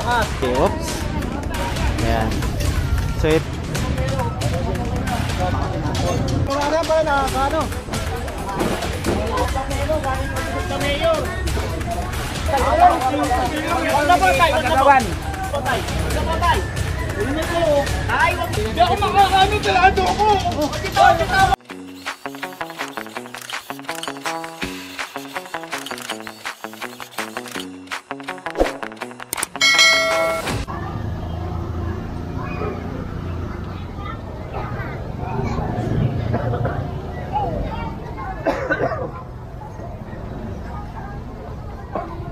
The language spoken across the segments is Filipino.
Okay, oops. Ayan. So Wala pa na ano?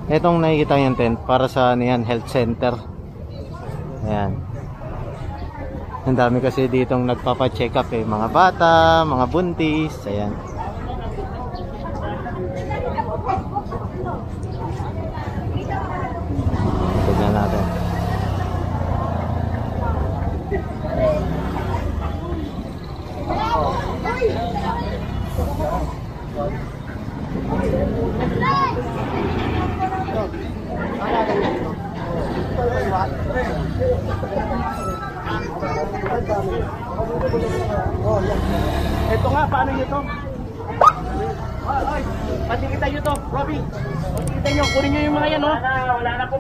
Itong nakikita yung tent para sa ano yan, health center. Ayan. Ang dami kasi ditong nagpapa-check up eh. Mga bata, mga buntis. Ayan. Tignan natin. Ito nga, paano nyo to? Ay, patikita nyo to, Robby. Patikita nyo, kunin nyo yung mga yan, no? Wala na po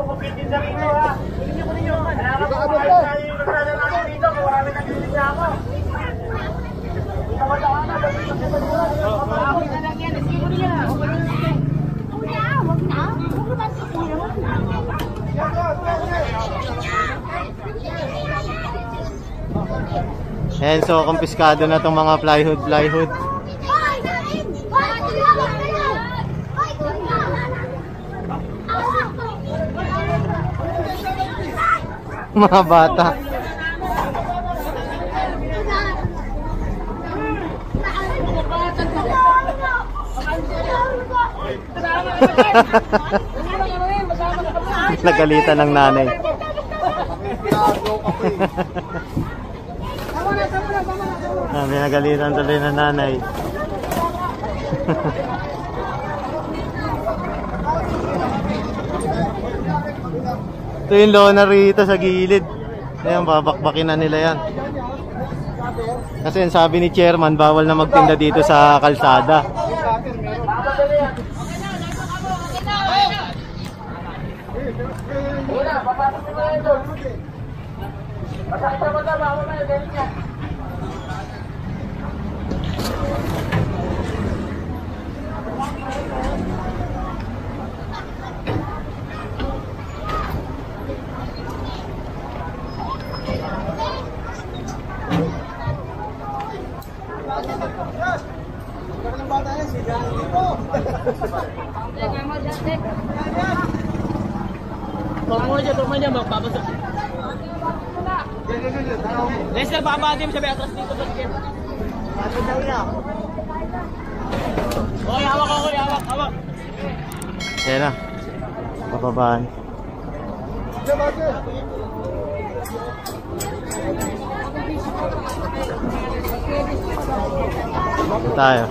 magpipin sa rito, ha? Kunin nyo. Wala na po magpipin yung kasada namin dito, kung marami nag-ibig na ako. Ako na lang yan, sige ko niya. Huwag na. Ayan, so kumpiskado na itong mga plywood. Mga bata. Nagalitan ng nanay. Nagalitan tuloy ng nanay. Ito yung lona rito sa gilid. Ayan, babakbakin na nila yan. Kasi sabi ni chairman, bawal na magtinda dito sa kalsada. Tulungan niya, magpapasok. Lester, babadim siya, atras dito. Oy, hawak ako, hawak. Ayan na. Bababaan. Ito tayo.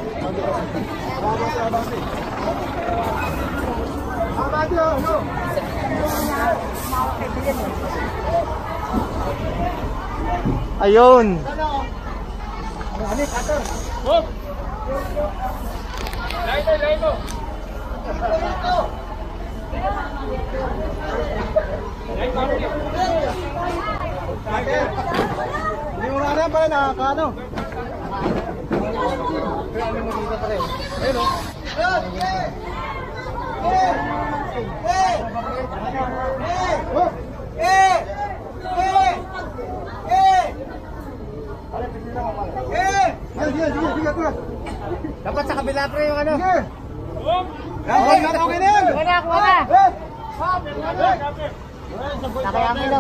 Ayun. Lain mo. Hindi mo na pala nakakano. Ayun o. Dapat sa kabila pre yung ano. Okay na yan. Wala. Nakayangilo.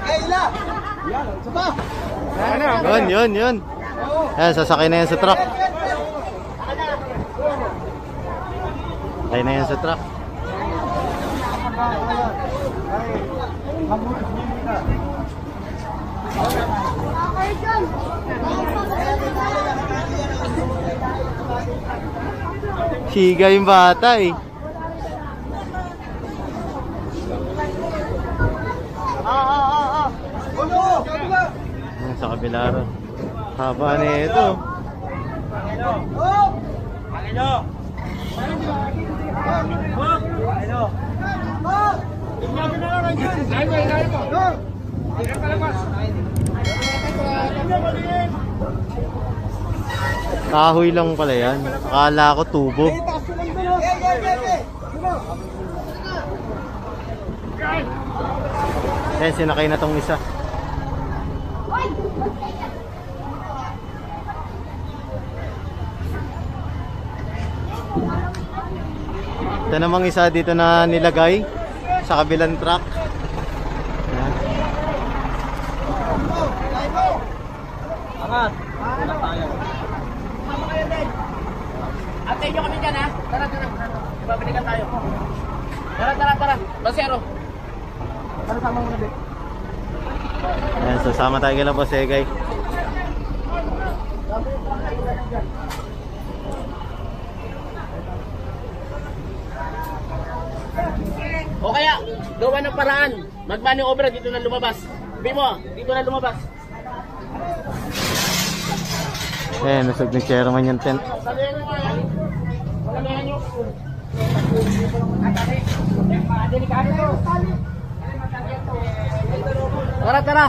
Ay, ila! Yan, isa pa! Yun. Ayan, sasakay na yan sa truck. Sakay na yan sa truck. Siga yung bata eh. Sa kabila ron. Haba na ito. Kahoy lang pala yan. Akala ko tubo. Ayan, sinakay na tong isa. Ito namang isa dito na nilagay sa kabilang truck. Ayan. Angat. Atay nyo kami dyan ha. Tara. Babalikan tayo. Tara. Basero. Ano sama mo na be? Ayan, sasama tayo kila Boss Egay. O kaya, gawa ng paraan. Mag-maneuver dito na lumabas. Sabi mo, dito na lumabas. Ayan, nasag ni chairman yung tent. Tara.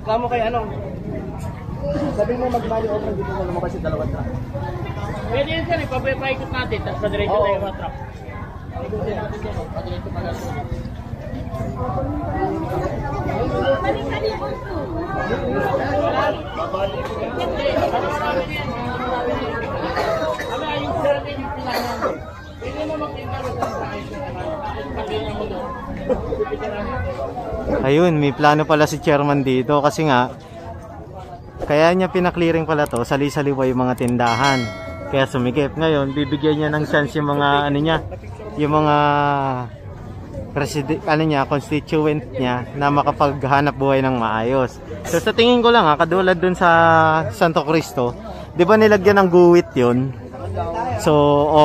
Kamo kay ano? Sabi mo mag-maneuver dito na lumabas yung dalawang truck. Pwede yun sir, ipapaikot natin, tapos padiretso tayo yung mga truck. Padiretso pa natin. Ayun, may plano pala si chairman dito kasi nga kaya niya pinaklearing pala to, sali-saliwa yung mga tindahan. Kaya sumikip ngayon, bibigyan niya ng chance yung mga ano niya, yung mga constituent niya na makapaghanap buhay ng maayos. So sa tingin ko lang kadulad dun sa Santo Cristo, 'di ba nilagyan ng guwit 'yun? So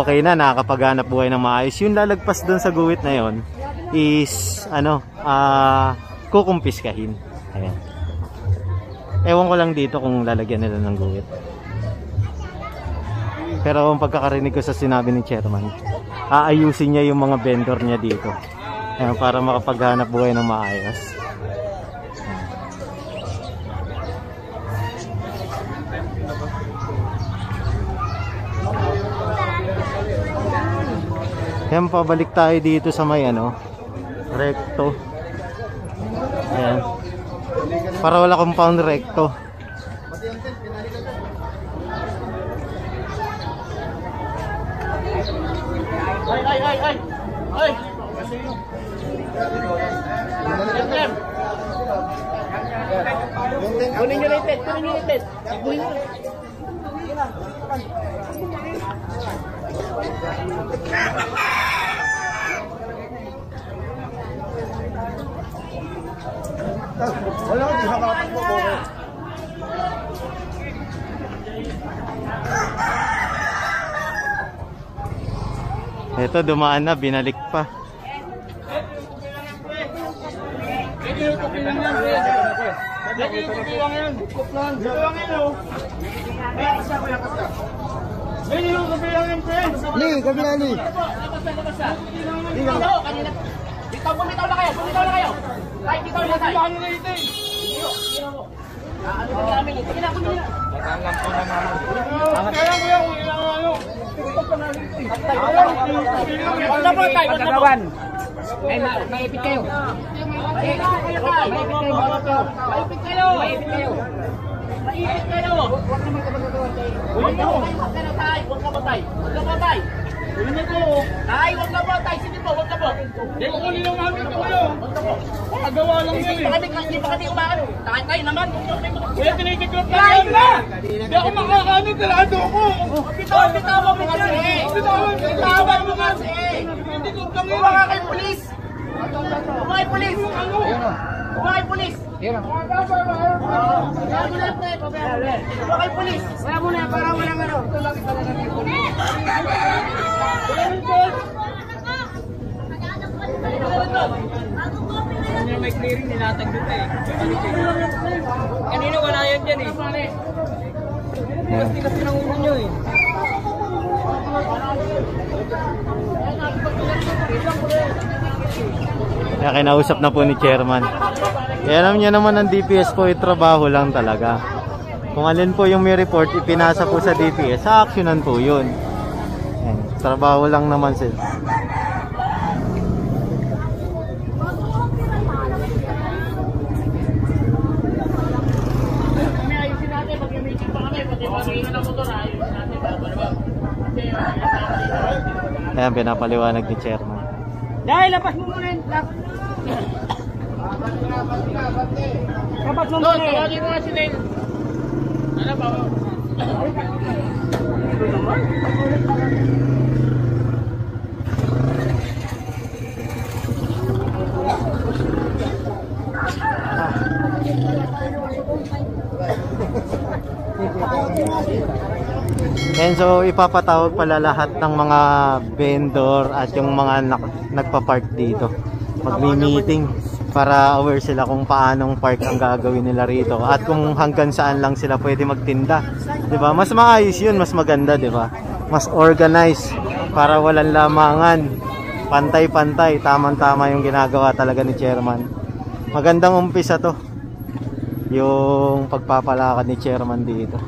okay na, nakakapaghanap buhay ng maayos. Yung lalagpas dun sa guwit na 'yon is kukumpiskahin. Ayan. Ewan ko lang dito kung lalagyan nila ng guwit. Pero ang pagkakarinig ko sa sinabi ni chairman, aayusin niya yung mga vendor niya dito. Ayan, para makapaghanap buhay ng maayos. Ayan, pabalik tayo dito sa may recto. Ayan. Para wala compound recto. Ay! Kunin nyo na yung tent. Wala ko, di hakatakbo ko. Ito, dumaan na, binalik pa. Li, kabila li. Bumitaw na kayo. Ay, bitaw na tayo. Ano ba namin? Sige na. Nagangam ko na naman. Kaya mo yung Wag na po tayo. Pagkagawan. Ay, maipit kayo. Maipit kayo. Huwag na po tayo. Huwag na po tayo. Huwag na po tayo. Huwag na po tayo. Huwag na po tayo. Huwag ka po. Hindi ko kunin ang namin ito kayo. Magawa lang yan eh. Hindi pa kami umaano. Tayo naman. Kaya tinitiklop lang yan na. Hindi ako makakaano. Talado ako. Bitawan mo kasi. Bitawan mo kasi. Tinitiklop lang yan. Huwag kay pulis. Huwag kay pulis. Huwag kay pulis. Huwag kay pulis. Wala mo na para walang ano. Ito lang talaga ng pulis. May clearing nilatag dito eh. Kanina wala yan dyan eh. Kasi kasi ng ulo nyo eh. Kaya kinausap na po ni Chairman. Kaya alam niya naman ang DPS po, trabaho lang talaga. Kung alin po yung may report, ipinasa po sa DPS, sa actionan po yun. Ayan, trabaho lang naman sila. Ayan, pinapaliwanag ni Chairman. Dahil, lapas mo muna yun. Lapas mo muna yun. Tawagin mo nga si Neil. Ano ba? And so ipapatawag pala lahat ng mga vendor at yung mga nagpa-park dito. Magmi-meeting para aware sila kung paanong park ang gagawin nila rito at kung hanggang saan lang sila pwede magtinda. 'Di ba? Mas maayos 'yun, mas maganda, 'di ba? Mas organized para walang lamangan. Pantay-pantay, tamang-tama yung ginagawa talaga ni Chairman. Magandang umpisa 'to. Yung pagpapalakad ni Chairman dito.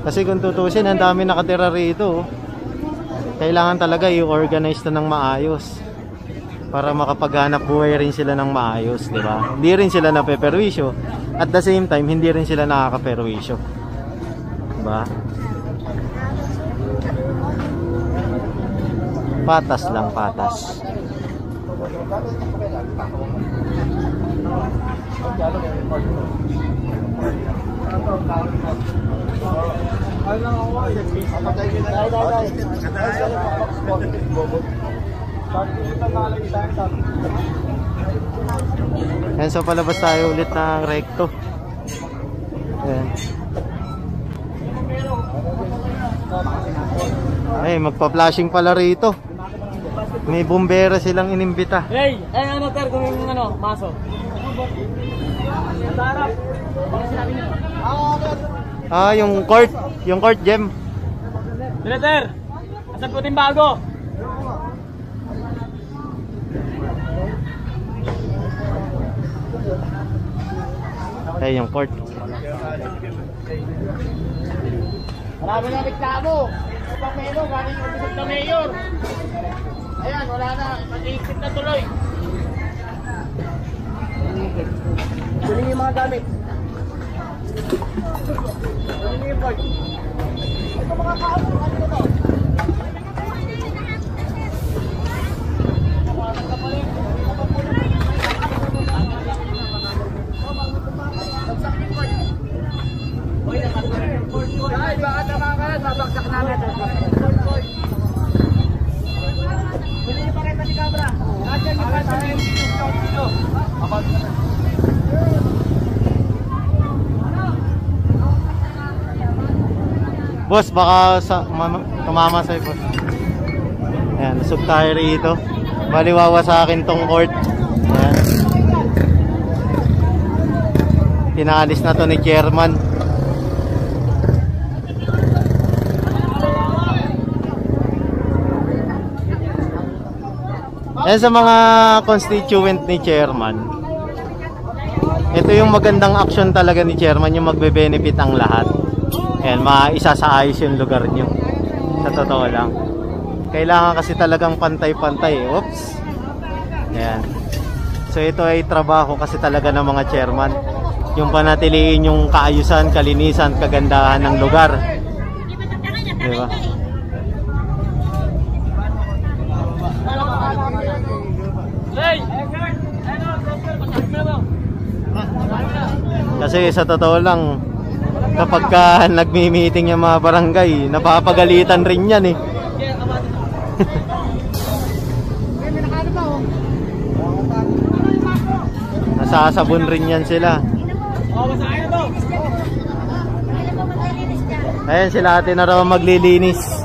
Kasi kung tutusin, ang dami nakatira rito. Kailangan talaga i-organize na ng maayos para makapaghanap buhay rin sila ng maayos, di ba? Hindi rin sila napeperwisyo. At the same time, hindi rin sila nakakaperwisyo. Di ba? Patas lang, patas. Ayan, so palabas tayo ulit ng recto. Ayan. Ay, magpa-flashing pala rito. May bumbera silang inimbita. Hey, ano ter kung yung ano, maso. Harap. Ah, yung court gem. Director, asan po bago? Ay, yung court. Marami na reklamo. Pamelo, galing yung bisig na mayor. Ayan, wala na. Mag-iisip na tuloy. Kunin yung mga gamit. Kunin yung board. Ito mga kaabot. Ano ito? Ay, baka naman ka lang. Babaksak namin. Kunin yung pakita ni Cabra. Nandiyan yung pakita ni Cabra. Boss, baka tumama sa'yo, boss. Ayan, nasub tayo rito. Baliwawa sa akin tong court. Ayan. Tinaalis na to ni Chairman. Ayan, sa mga constituent ni Chairman, ito yung magandang action talaga ni Chairman, yung magbe-benefit ang lahat. Ayan, maisasaayos yung lugar nyo. Sa totoo lang. Kailangan kasi talagang pantay-pantay. Oops. Ayan. So ito ay trabaho kasi talaga ng mga chairman. Yung panatiliin yung kaayusan, kalinisan, kagandahan ng lugar. Diba? Kasi sa totoo lang, kapag nagmi-meeting yung mga barangay, napapagalitan rin yan eh. Nasasabon rin yan sila. Ayan sila ate na raw maglilinis.